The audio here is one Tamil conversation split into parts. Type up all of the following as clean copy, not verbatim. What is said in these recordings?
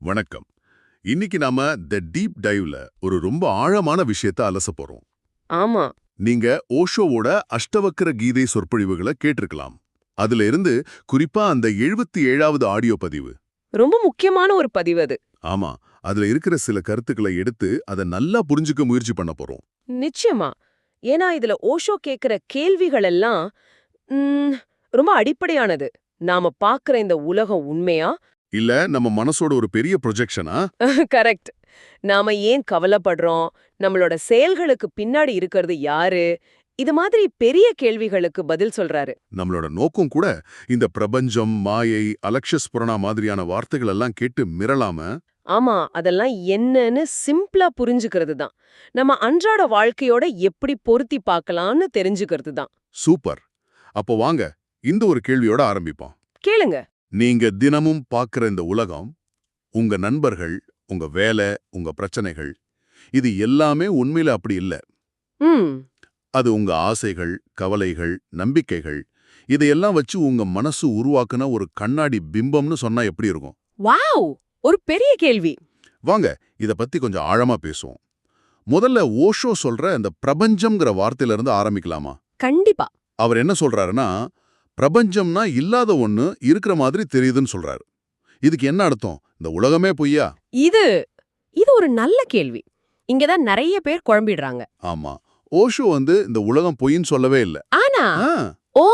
வணக்கம். இன்னைக்கு நாம தி டீப் டைவ்ல ஒரு ரொம்ப ஆழமான விஷயத்த அலச போறோம். ஆமா. நீங்க ஓஷோவோட அஷ்டவக்ர கீதை சொற்பொழிவுகளை கேட்டிருக்கலாம். அதுல இருந்து குறிப்பா அந்த 77வது ஆடியோ பதிவு. ரொம்ப முக்கியமான ஒரு பதிவு அது. ஆமா, அதுல இருக்கிற சில கருத்துக்களை எடுத்து அதை நல்லா புரிஞ்சுக்க முயற்சி பண்ண போறோம். நிச்சயமா. ஏன்னா இதுல ஓஷோ கேக்குற கேள்விகள் எல்லாம் ம், ரொம்ப அடிப்படையானது. நாம பாக்குற இந்த உலகம் உண்மையா? இல்ல நம்ம மனசோட ஒரு பெரிய ப்ரொஜெக்ஷனா? கரெக்ட். நாம ஏன் கவலைப்படுறோம்? நம்மளோட செயல்களுக்கு பின்னாடி இருக்கிறது யாரு? இது மாதிரி பெரிய கேள்விகளுக்கு பதில் சொல்றாரு. நம்மளோட நோக்கம் கூட இந்த பிரபஞ்சம், மாயை, அலக்ஷஸ்புரணா மாதிரியான வார்த்தைகள் எல்லாம் கேட்டு மிரளாம, ஆமா, அதெல்லாம் என்னன்னு சிம்பிளா புரிஞ்சுக்கிறது தான். நம்ம அன்றாட வாழ்க்கையோட எப்படி பொருத்தி பார்க்கலாம்னு தெரிஞ்சுக்கிறது தான். சூப்பர். அப்போ வாங்க இந்த ஒரு கேள்வியோட ஆரம்பிப்போம். கேளுங்க. நீங்க தினமும் பார்க்குற இந்த உலகம், உங்க நண்பர்கள், உங்க வேலை, உங்க பிரச்சனைகள், இது எல்லாமே உண்மையில அப்படி இல்ல. ம். அது உங்க ஆசைகள், கவலைகள், நம்பிக்கைகள், இதையெல்லாம் வச்சு உங்க மனசு உருவாக்குன ஒரு கண்ணாடி பிம்பம்னு சொன்னா எப்படி இருக்கும்? வாவ்! ஒரு பெரிய கேள்வி. வாங்க இத பத்தி கொஞ்சம் ஆழமா பேசுவோம். முதல்ல ஓஷோ சொல்ற இந்த பிரபஞ்சம்ங்கிற வார்த்தையில இருந்து ஆரம்பிக்கலாமா? கண்டிப்பா. அவர் என்ன சொல்றாருன்னா, பிரபஞ்சம்னா இல்லாத ஒண்ணு இருக்கிற மாதிரி தெரியுதுன்னு சொல்றாரு. இதுக்கு என்ன அர்த்தம்? இந்த உலகமே பொய்யா? இது இது ஒரு நல்ல கேள்வி. இங்க தான் நெறைய பேர் குழம்பிடுறாங்க. ஆமா. ஓஷோ இந்த உலகம் பொய்ன்னு சொல்லவே இல்ல. ஆனா, ஆ, ஓ!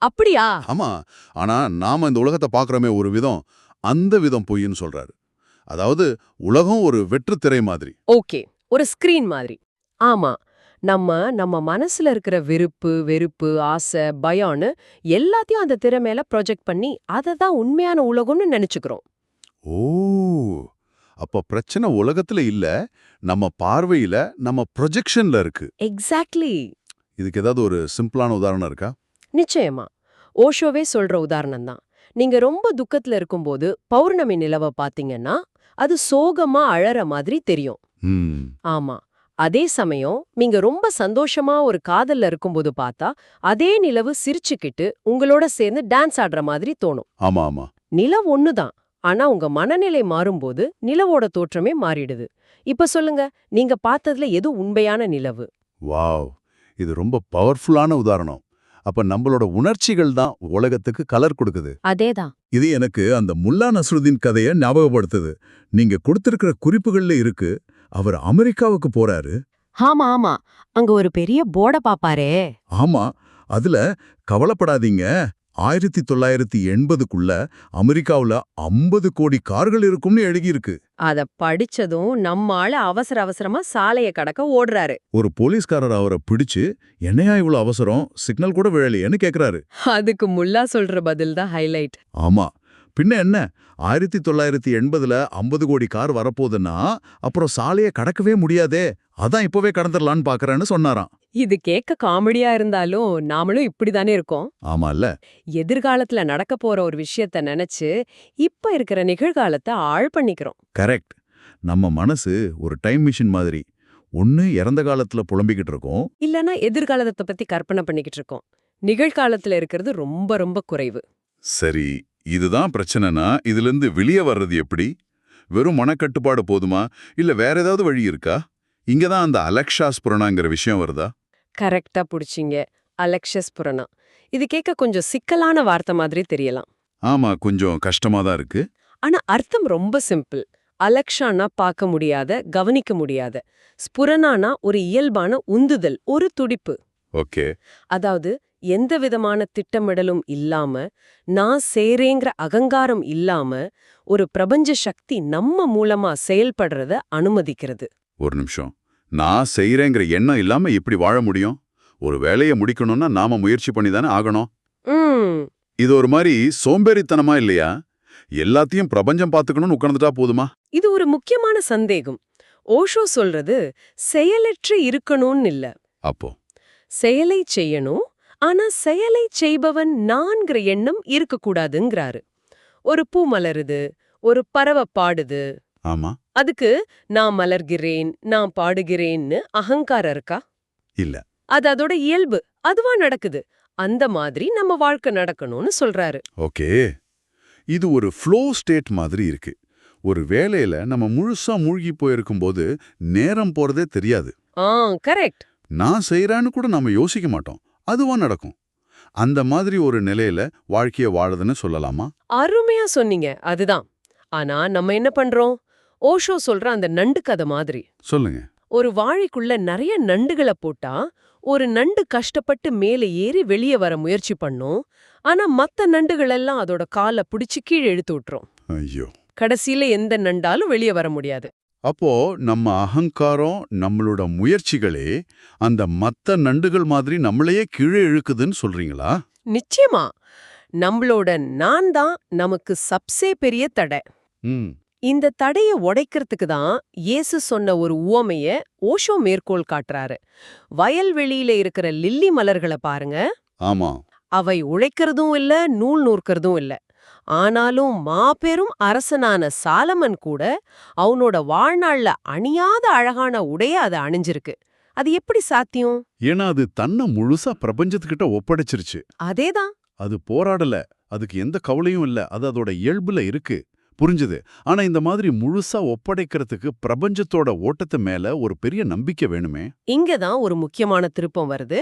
அப்படியா? ஆமா. ஆனா நாம இந்த உலகத்தை பார்க்கறோமே ஒரு விதம், அந்த விதம் பொய்ன்னு சொல்றாரு. அதாவது உலகம் ஒரு வெற்று திரை மாதிரி. ஓகே. ஒரு ஸ்கிரீன் மாதிரி. ஆமா. நம்ம நம்ம மனசுல இருக்கிற விருப்பு, வெறுப்பு, ஆசை, பயம்னு எல்லாத்தையும் அந்த திரை மேல ப்ரொஜெக்ட் பண்ணி அத தான் உண்மையான உலகம்னு நெனச்சுக்கிறோம். ஓ! அப்ப பிரச்சனை உலகத்துல இல்ல, நம்ம பார்வையில, நம்ம ப்ரொஜெக்ஷன்ல இருக்கு. எக்ஸாக்ட்லி. இதுக்கு ஏதாவது ஒரு சிம்பிளான உதாரணம் இருக்கா? நிச்சயமா. ஓஷோவே சொல்ற உதாரணம் தான். நீங்க ரொம்ப துக்கத்துல இருக்கும்போது பௌர்ணமி நிலவ பாத்தீங்கன்னா, அது சோகமா அழற மாதிரி தெரியும். ம். ஆமா. அதே சமயம் நீங்க ரொம்ப சந்தோஷமா ஒரு காதல்ல இருக்கும்போது பார்த்தா, அதே நிலவு சிரிச்சுக்கிட்டு உங்களோட சேர்ந்து டான்ஸ் ஆடுற மாதிரி தோணும். ஆமா, ஆமா. நிலவு ஒண்ணுதான். ஆனா உங்க மனநிலை மாறும்போது நிலவோட தோற்றமே மாறிடுது. இப்ப சொல்லுங்க, நீங்க பார்த்ததுல எது உண்மையான நிலவு? வாவ்! இது ரொம்ப பவர்ஃபுல்லான உதாரணம். அப்ப நம்மளோட உணர்ச்சிகள் தான் உலகத்துக்கு கலர் கொடுக்குது. அதேதான். இது எனக்கு அந்த முல்லா நஸ்ருதீன் கதைய ஞாபகப்படுத்துது. நீங்க கொடுத்திருக்கிற குறிப்புகள்ல இருக்கு. அவர் அமெரிக்காவுக்கு போறாரு. ஆமா ஆமா. அங்க ஒரு பெரிய போர்ட பாப்பாரே. ஆமா. அதுல கவலைப்படாதீங்க. 1980க்குள்ள அமெரிக்காவுல 50 கோடி கார்கள் இருக்கும்னு எழுதியிருக்கு. அத படிச்சதும் நம்ம ஆளு அவசர அவசரமா சாலைய கடக்க ஓடுறாரு. ஒரு போலீஸ்காரர் அவரை பிடிச்சு, என்னையா இவ்வளவு அவசரம்? சிக்னல் கூட விழலையேன்னு கேக்குறாரு. அதுக்கு முல்லா சொல்ற பதில் தான் ஹைலைட். ஆமா. பின்ன என்ன? 1980ல 50 கோடி கார் வரப்போகுதுன்னா, அப்புறம் சாலைய கடக்கவே முடியாதே. அதான் இப்பவே கடந்துடலான்னு பாக்குறேன்னு சொன்னாராம். இது கேட்க காமெடியா இருந்தாலும் நாமளும் இப்படிதானே இருக்கோம். ஆமால்ல. எதிர்காலத்துல நடக்க போற ஒரு விஷயத்த நினைச்சு இப்ப இருக்கிற நிகழ்காலத்தை ஆழ் பண்ணிக்கிறோம். கரெக்ட். நம்ம மனசு ஒரு டைம் மிஷின் மாதிரி. ஒண்ணு இறந்த காலத்துல புலம்பிக்கிட்டு இருக்கோம். இல்லனா எதிர்காலத்தை பத்தி கற்பனை பண்ணிக்கிட்டு இருக்கோம். நிகழ்காலத்துல இருக்கிறது ரொம்ப ரொம்ப குறைவு. சரி, இதுதான் பிரச்சனைனா, இதிலிருந்து வெளியே வர்றது எப்படி? வெறும் மனக்கட்டுப்பாடு போதுமா? இல்ல வேற ஏதாவது வழி இருக்கா? இங்கதான் அந்த அலக்ஷாஸ்புரணாங்கிற விஷயம் வருதா? கரெக்டா புடிச்சீங்க. அலெக்ஷஸ் புரணா. இது கேட்க கொஞ்சம் சிக்கலான வார்த்தை மாதிரி தெரியலாம். ஆமா, கொஞ்சம் கஷ்டமா தான் இருக்கு. ஆனா அர்த்தம் ரொம்ப சிம்பிள். அலக்ஷானா பார்க்க முடியாத, கவனிக்க முடியாத. ஸ்புரணானா ஒரு இயல்பான உந்துதல், ஒரு துடிப்பு. ஓகே. அதாவது எந்த விதமான திட்டமிடலும் இல்லாம, நான் சேரேங்கிற அகங்காரம் இல்லாம, ஒரு பிரபஞ்ச சக்தி நம்ம மூலமா செயல்படுறத அனுமதிக்கிறது. ஒரு நிமிஷம். நான் செய்யறேங்கிற எண்ணம் இல்லாம எப்படி வாழ முடியும்? ஒரு வேலையை முடிக்கணும்னா நாம முயற்சி பண்ணி தானே ஆகணும். ம். இது ஒரு மாதிரி சோம்பேறித்தனமா இல்லையா? எல்லாத்தையும் பிரபஞ்சம் பார்த்துக்கணும்னு உட்கார்ந்துட்டா போதுமா? இது ஒரு முக்கியமான சந்தேகம். ஓஷோ சொல்றது செயலற்று இருக்கணும்னு இல்ல. அப்போ செயலை செய்யணும், ஆனா செயலை செய்பவன் நான்கிற எண்ணம் இருக்கக்கூடாதுங்கிறாரு. ஒரு பூ மலருது, ஒரு பறவை பாடுது. ஆமா. அதுக்கு நான் மலர்கிறேன், நான் பாடுகிறேன்னு அகங்காரம் இருக்கா? இல்ல. அது அதோட இயல்பு. அதுவா நடக்குது. அந்த மாதிரி நம்ம வாழ்க்கை நடக்கணும்னு சொல்றாரு. ஓகே. இது ஒரு ஃப்ளோ ஸ்டேட் மாதிரி இருக்கு. ஒரு வேலையில நம்ம முழுசா மூழ்கி போயிருக்கும்போது நேரம் போறதே தெரியாது. கரெக்ட். நான் செய்யறான்னு கூட நாம யோசிக்க மாட்டோம். அதுவா நடக்கும். அந்த மாதிரி ஒரு நிலையில வாழ்க்கைய வாழுதுன்னு சொல்லலாமா? அருமையா சொன்னீங்க. அதுதான். ஆனா நம்ம என்ன பண்றோம்? ஓஷோ சொல்ற அந்த நண்டு கதை மாதிரி. சொல்லுங்க. ஒரு வாழைக்குள்ள நிறைய நண்டுகளை போட்டா ஒரு நண்டு கஷ்டப்பட்டு மேலே ஏறி வெளியே வர முயற்சி பண்ணும். ஆனா மத்த நண்டுகள் எல்லாம் அதோட காலை பிடிச்சு கீழே இழுத்து விட்டுரும். ஐயோ! கடைசியில எந்த நண்டாலும் வெளியே வர முடியாது. அப்போ நம்ம அகங்காரம், நம்மளோட முயற்சிகளே அந்த மத்த நண்டுகள் மாதிரி நம்மளையே கீழே இழுக்குதுன்னு சொல்றீங்களா? நிச்சயமா. நம்மளோட நான் தான் நமக்கு சப்சே பெரிய தடை. ம். இந்த தடைய உடைக்கிறதுக்கு தான் இயேசு சொன்ன ஒரு உவமைய ஓஷோ மேற்கோள் காட்டுறாரு. வயல்வெளியில இருக்கிற லில்லி மலர்களை பாருங்க. ஆமா. அவை உழைக்கிறதும் இல்ல, நூல் நூற்கிறதும் இல்ல. ஆனாலும் மாபெரும் அரசனான சாலமன் கூட அவனோட வாழ்நாள்ல அணியாத அழகான உடைய அது அணிஞ்சிருக்கு. அது எப்படி சாத்தியம்? ஏன்னா அது தன்னை முழுசா பிரபஞ்சத்துக்கிட்ட ஒப்படைச்சிருச்சு. அதேதான். அது போராடல. அதுக்கு எந்த கவலையும் இல்ல. அது அதோட இயல்புல இருக்கு. புரிஞ்சுது. ஆனா இந்த மாதிரி முழுசா ஒப்படைக்கிறதுக்கு பிரபஞ்சத்தோட ஓட்டத்து மேல ஒரு பெரிய நம்பிக்கை வேணுமே. இங்கதான் ஒரு முக்கியமான திருப்பம் வருது.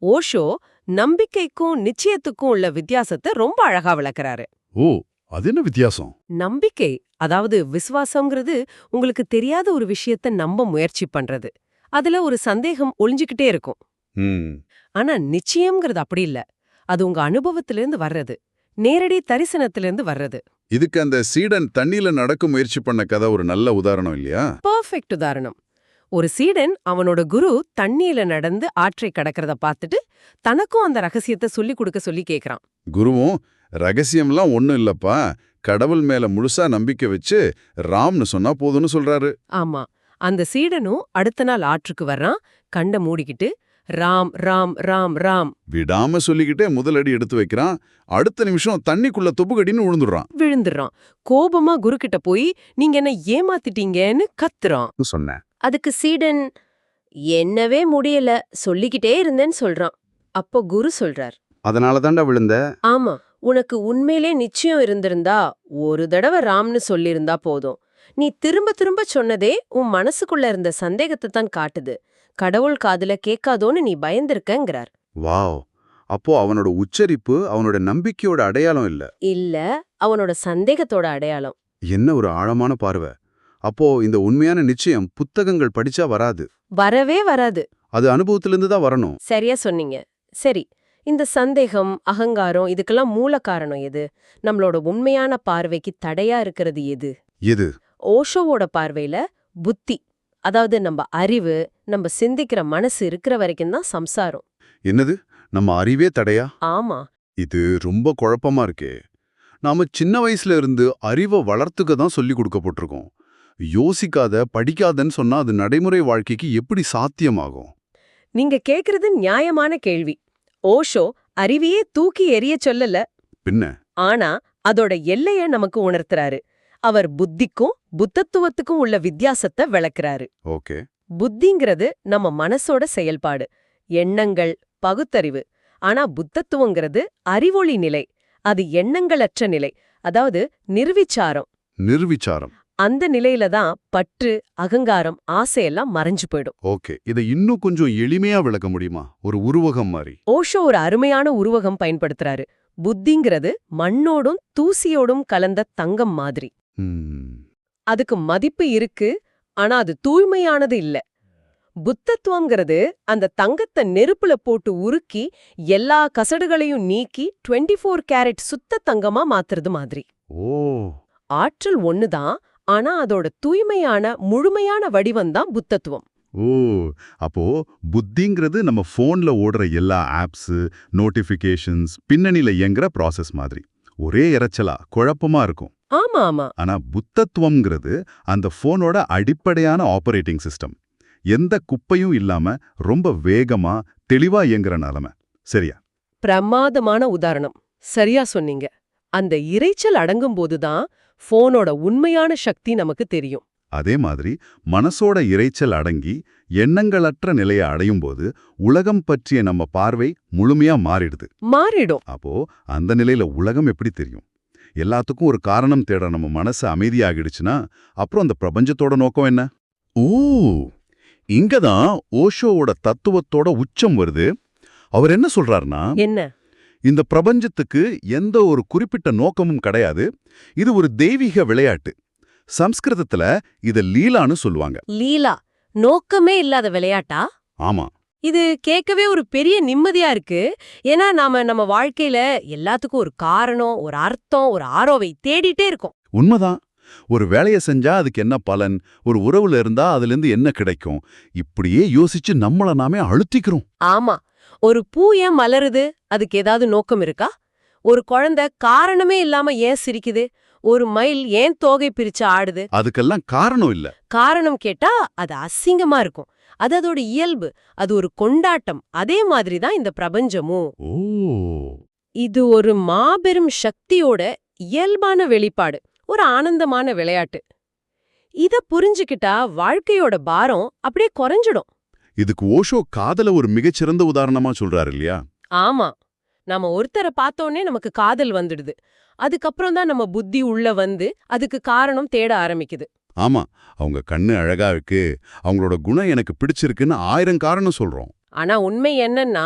ஓஷோ நம்பிக்கைக்கும் நிச்சயத்துக்கும் உள்ள வித்தியாசத்தை ரொம்ப அழகா விளக்குறாரு. ஓ, அது என்ன வித்தியாசம்? நம்பிக்கை, அதாவது விசுவாசம்ங்கிறது உங்களுக்கு தெரியாத ஒரு விஷயத்த நம்ப முயற்சி பண்றது. அதுல ஒரு சந்தேகம் ஒளிஞ்சுக்கிட்டே இருக்கும். ம். ஆனா நிச்சயம்ங்கிறது அப்படி இல்ல. அது உங்க அனுபவத்திலிருந்து வர்றது, நேரடி தரிசனத்திலிருந்து வர்றது. இதுக்கு அந்த சீடன் தண்ணியில நடக்க முயற்சி பண்ண கதை ஒரு நல்ல உதாரணம் இல்லையா? பெர்ஃபெக்ட் உதாரணம். ஒரு சீடன் அவனோட குரு தண்ணியில நடந்து ஆற்றை கடக்கிறத பார்த்துட்டு தனக்கும் அந்த ரகசியத்தை சொல்லி கொடுக்க சொல்லி கேக்குறான். குருவும் ரகசியம்லாம் ஒண்ணும் இல்லப்பா, கடவுள் மேல முழுசா நம்பிக்கை வச்சு ராம்னு சொன்னா போதும்னு சொல்றாரு. ஆமா, அந்த சீடனும் அடுத்த நாள் ஆற்றுக்கு வர்றான். கண்ண மூடிக்கிட்டு ராம் ராம் ராம் ராம் விடாம சொல்லிக்கிட்டே முதலடி எடுத்து வைக்கிறான். அடுத்த நிமிஷம் தண்ணிக்குள்ள தொப்புகடின்னு விழுந்துடுறான். விழுந்துடுறான். கோபமா குரு கிட்ட போய் நீங்க என்ன ஏமாத்திட்டீங்கன்னு கத்துறான். சொன்னேன். அதுக்கு சீடன் என்னவே முடியல, சொல்லிக்கிட்டே இருந்தேன்னு சொல்றான். அப்போ குரு சொல்றார், அதனால தாண்டா விழுந்த. ஆமா, உனக்கு உண்மையிலே நிச்சயம் இருந்திருந்தா ஒரு தடவை ராம்னு சொல்லியிருந்தா போதும். நீ திரும்ப திரும்ப சொன்னதே உன் மனசுக்குள்ள இருந்த சந்தேகத்தை தான் காட்டுது. கடவுள் காதுல கேட்காதோன்னு நீ பயந்திருக்கங்கிறார். வாவ். அப்போ அவனோட உச்சரிப்பு அவனோட நம்பிக்கையோட அடையாளம் இல்ல. இல்ல, அவனோட சந்தேகத்தோட அடையாளம். என்ன ஒரு ஆழமான பார்வை. அப்போ இந்த உண்மையான நிச்சயம் புத்தகங்கள் படிச்சா வராது. வரவே வராது. அது அனுபவத்திலிருந்து தான் வரணும். சரியா சொன்னீங்க. சரி, இந்த சந்தேகம், அகங்காரம் இதுக்கெல்லாம் மூல காரணம் எது? நம்மளோட உண்மையான பார்வைக்கு தடையா இருக்கிறது எது? எது? ஓஷோவோட பார்வையில புத்தி, அதாவது நம்ம அறிவு, நம்ம சிந்திக்கிற மனசு இருக்கிற வரைக்கும் தான் சம்சாரம். என்னது? நம்ம அறிவே தடையா? ஆமா. இது ரொம்ப குழப்பமா இருக்கே. நாம சின்ன வயசுல இருந்து அறிவை வளர்த்துக்க தான் சொல்லி கொடுக்கப்பட்டிருக்கோம். யோசிக்காத, படிக்காதன்னு சொன்னா அது நடைமுறை வாழ்க்கைக்கு எப்படி சாத்தியமாகும்? நீங்க கேக்குறது நியாயமான கேள்வி. ஓஷோ அறிவையே தூக்கி எறிய சொல்லல. பின்ன ஆனா அதோட எல்லைய நமக்கு உணர்த்துறாரு. அவர் புத்திக்கும் புத்தத்துவத்துக்கும் உள்ள வித்தியாசத்தை விளக்குறாரு. ஓகே. புத்திங்கிறது நம்ம மனசோட செயல்பாடு, எண்ணங்கள், பகுத்தறிவு. ஆனா புத்தத்துவங்கிறது அறிவொளி நிலை. அது எண்ணங்களற்ற நிலை, அதாவது நிர்விச்சாரம். நிர்விச்சாரம். அந்த நிலையில தான் பற்று, அகங்காரம், ஆசையெல்லாம் மறைஞ்சு போயிடும். ஓகே. இதை இன்னும் கொஞ்சம் எளிமையா விளக்க முடியுமா? ஒரு உருவகம் மாதிரி. ஓஷோ ஒரு அருமையான உருவகம் பயன்படுத்துறாரு. புத்திங்கிறது மண்ணோடும் தூசியோடும் கலந்த தங்கம் மாதிரி. அதுக்கு மதிப்பு இருக்கு, ஆனா அது தூய்மையானது இல்ல. புத்தத்துவம்ங்கிறது அந்த தங்கத்தை நெருப்புல போட்டு உருக்கி எல்லா கசடுகளையும் நீக்கி 24 கேரட் சுத்த தங்கமா மாத்துறது மாதிரி. ஓ. ஆற்றல் ஒண்ணுதான், ஆனா அதோட தூய்மையான முழுமையான வடிவம்தான் புத்தத்துவம். ஓ, அப்போ புத்திங்கிறது நம்ம போன்ல ஓடுற எல்லா ஆப்ஸ், நோட்டிபிகேஷன்ஸ், பின்னணியில இயங்குற ப்ராசஸ் மாதிரி. ஒரே இரைச்சலா குழப்பமா இருக்கும். ஆமா ஆமா. ஆனா புத்தத்துவம்ங்கிறது அந்த போனோட அடிப்படையான ஆபரேட்டிங் சிஸ்டம். எந்த குப்பையும் இல்லாம ரொம்ப வேகமா தெளிவா இயங்குற நிலைமை. சரியா? பிரமாதமான உதாரணம். சரியா சொன்னீங்க. அந்த இரைச்சல் அடங்கும் போதுதான் போனோட உண்மையான சக்தி நமக்கு தெரியும். அதே மாதிரி மனசோட இரைச்சல் அடங்கி எண்ணங்களற்ற நிலையை அடையும் போது உலகம் பற்றிய நம்ம பார்வை முழுமையா மாறிடுது. மாறிடும். அப்போ அந்த நிலையில உலகம் எப்படி தெரியும்? எல்லாத்துக்கும் ஒரு காரணம் தேட நம்ம மனசு அமைதியாகிடுச்சுன்னா அப்புறம் அந்த பிரபஞ்சத்தோட நோக்கம் என்ன? ஓ, இங்கதான் ஓஷோவோட தத்துவத்தோட உச்சம் வருது. அவர் என்ன சொல்றாருன்னா, என்ன? இந்த பிரபஞ்சத்துக்கு எந்த ஒரு குறிப்பிட்ட நோக்கமும் கிடையாது. இது ஒரு தெய்வீக விளையாட்டு. சம்ஸ்கிருதத்துல இத லீலான்னு சொல்லுவாங்க. லீலா, நோக்கமே இல்லாத விளையாட்டா? ஆமா, இது கேட்கவே ஒரு பெரிய நிம்மதியா இருக்கு. ஏன்னா நம்ம வாழ்க்கையில எல்லாத்துக்கும் ஒரு காரணம், ஒரு அர்த்தம், ஒரு ஆரோவை தேடிட்டே இருக்கோம். உண்மைதான். ஒரு வேலைய செஞ்சா அதுக்கு என்ன பலன், ஒரு உறவுல இருந்தா அதுலேருந்து என்ன கிடைக்கும், இப்படியே யோசிச்சு நம்மள நாமே அழுத்திக்கிறோம். ஆமா, ஒரு பூ ஏன் மலருது? அதுக்கு ஏதாவது நோக்கம் இருக்கா? ஒரு குழந்தை காரணமே இல்லாம ஏன் சிரிக்குது? ஒரு மயில் ஏன் தோகை பிரிச்சு ஆடுது? அதுக்கெல்லாம் காரணம் இல்ல. காரணம் கேட்டா அது அசிங்கமா இருக்கும். அது அதோட இயல்பு, அது ஒரு கொண்டாட்டம். அதே மாதிரி தான் இந்த பிரபஞ்சமும். ஓ, இது ஒரு மாபெரும் சக்தியோட இயல்பான வெளிப்பாடு, ஒரு ஆனந்தமான விளையாட்டு. இத புரிஞ்சுக்கிட்டா வாழ்க்கையோட பாரம் அப்படியே குறைஞ்சிடும். இதுக்கு ஓஷோ காதல ஒரு மிகச்சிறந்த உதாரணமா சொல்றாரு இல்லையா? ஆமா, நாம ஒருத்தரை பார்த்தோன்னே நமக்கு காதல் வந்துடுது. அதுக்கப்புறம் தான் நம்ம புத்தி உள்ள வந்து அதுக்கு காரணம் தேட ஆரம்பிக்குது. ஆமா, அவங்க கண்ணு அழகா இருக்கு, அவங்களோட குணம் எனக்கு பிடிச்சிருக்குன்னு 1000 காரணம் சொல்றோம். ஆனா உண்மை என்னன்னா,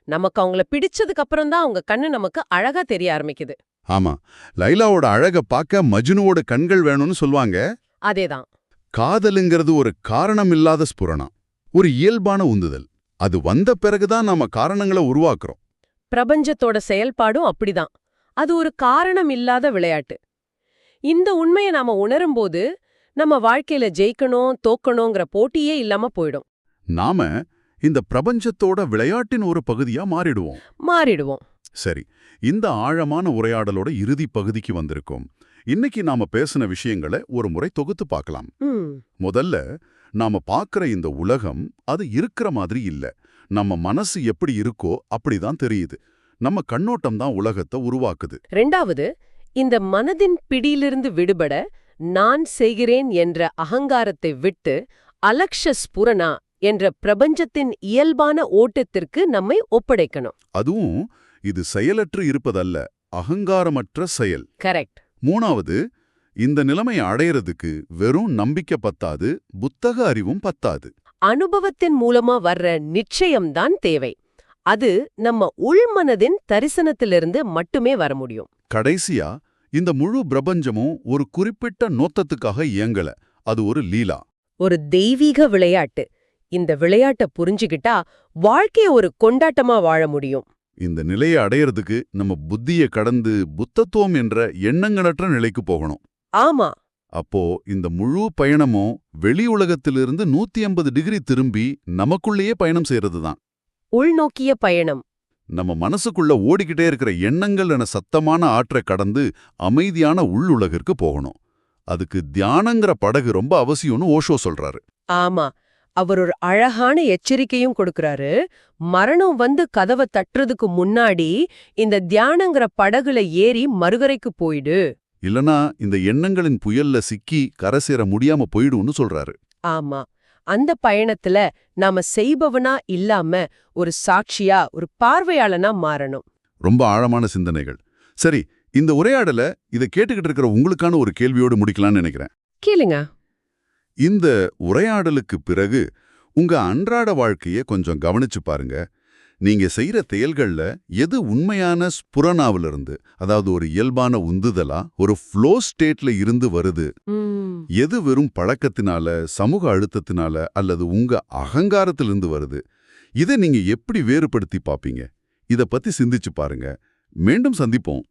நமக்கு அவங்கள பிடிச்சதுக்கு அப்புறம் தான் அவங்க கண்ணு நமக்கு அழகா தெரிய ஆரம்பிக்குது. ஆமா, லைலாவோட அழக பார்க்க மஜ்னுவோட கண்கள் வேணும்னு சொல்வாங்க. அதேதான். காதலுங்கிறது ஒரு காரணம் இல்லாத ஸ்புரணம், ஒரு இயல்பான உந்துதல். அது வந்த பிறகுதான் நாம காரணங்களை உருவாக்குறோம். பிரபஞ்சத்தோட செயல்பாடும் அப்படிதான். அது ஒரு காரணம் இல்லாத விளையாட்டு. இந்த உண்மையை நாம உணரும்போது நம்ம வாழ்க்கையில ஜெயிக்கணும் தோக்கணுங்கிற போட்டியே இல்லாம போயிடும். நாம இந்த பிரபஞ்சத்தோட விளையாட்டின் ஒரு பகுதியா மாறிடுவோம். சரி, இந்த ஆழமான உரையாடலோட இறுதி பகுதிக்கு வந்திருக்கோம். இன்னைக்கு நாம பேசின விஷயங்களை ஒரு முறை தொகுத்து பார்க்கலாம். முதல்ல, நாம பார்க்கிற இந்த உலகம் அது இருக்கிற மாதிரி இல்ல. நம்ம மனசு எப்படி இருக்கோ அப்படிதான் தெரியுது. நம்ம கண்ணோட்டம் தான் உலகத்தை உருவாக்குது. ரெண்டாவது, இந்த மனதின் பிடியிலிருந்து விடுபட நான் செய்கிறேன் என்ற அகங்காரத்தை விட்டு அலக்ஷ ஸ்புரணா என்ற பிரபஞ்சத்தின் இயல்பான ஓட்டத்திற்கு நம்மை ஒப்படைக்கணும். அதுவும் இது செயலற்று இருப்பதல்ல, அகங்காரமற்ற செயல். கரெக்ட். மூணாவது, இந்த நிலைமையை அடையறதுக்கு வெறும் நம்பிக்கை பத்தாது, புத்தக அறிவும் பத்தாது. அனுபவத்தின் மூலமா வர்ற நிச்சயம்தான் தேவை. அது நம்ம உள்மனதின் தரிசனத்திலிருந்து மட்டுமே வர முடியும். கடைசியா, இந்த முழு பிரபஞ்சமும் ஒரு குறிப்பிட்ட நோக்கத்துக்காக இயங்கல. அது ஒரு லீலா, ஒரு தெய்வீக விளையாட்டு. இந்த விளையாட்டை புரிஞ்சுக்கிட்டா வாழ்க்கைய ஒரு கொண்டாட்டமா வாழ முடியும். இந்த நிலையை அடையறதுக்கு நம்ம புத்தியை கடந்து புத்தத்துவம் என்ற எண்ணங்களற்ற நிலைக்கு போகணும். ஆமா. அப்போ இந்த முழு பயணமும் வெளி உலகத்திலிருந்து 180 டிகிரி திரும்பி நமக்குள்ளேயே பயணம் செய்யறதுதான். உள்நோக்கிய பயணம். நம்ம மனசுக்குள்ள ஓடிக்கிட்டே இருக்கிற எண்ணங்கள் என சத்தமான ஆற்றை கடந்து அமைதியான உள்ளுலகிற்கு போகணும். அதுக்கு தியானங்கிற படகு ரொம்ப அவசியம்னு ஓஷோ சொல்றாரு. ஆமா, அவர் ஒரு அழகான எச்சரிக்கையும் கொடுக்கறாரு. மரணம் வந்து கதவை தட்டுறதுக்கு முன்னாடி இந்த தியானங்கிற படகுல ஏறி மறுகரைக்கு போயிடு. இல்லனா இந்த எண்ணங்களின் புயல்ல சிக்கி கரை சேர முடியாம போயிடும்னு சொல்றாரு. ஆமா, அந்த பயணத்துல நாம செய்பவனா இல்லாம ஒரு சாட்சியா, ஒரு பார்வையாளனா மாறணும். ரொம்ப ஆழமான சிந்தனைகள். சரி, இந்த உரையாடல இதை கேட்டுக்கிட்டு இருக்கிற உங்களுக்கான ஒரு கேள்வியோடு முடிக்கலாம்னு நினைக்கிறேன். கேளுங்க. இந்த உரையாடலுக்கு பிறகு உங்க அன்றாட வாழ்க்கைய கொஞ்சம் கவனிச்சு பாருங்க. நீங்க செய்யற செயல்கள்ல எது உண்மையான ஸ்புரணாவிலிருந்து, அதாவது ஒரு இயல்பான உந்துதலா, ஒரு ஃப்ளோ ஸ்டேட்ல இருந்து வருது? எது வெறும் பழக்கத்தினால, சமூக அழுத்தத்தினால அல்லது உங்க அகங்காரத்திலிருந்து வருது? இதை நீங்க எப்படி வேறுபடுத்தி பாப்பீங்க? இத பத்தி சிந்திச்சு பாருங்க. மீண்டும் சந்திப்போம்.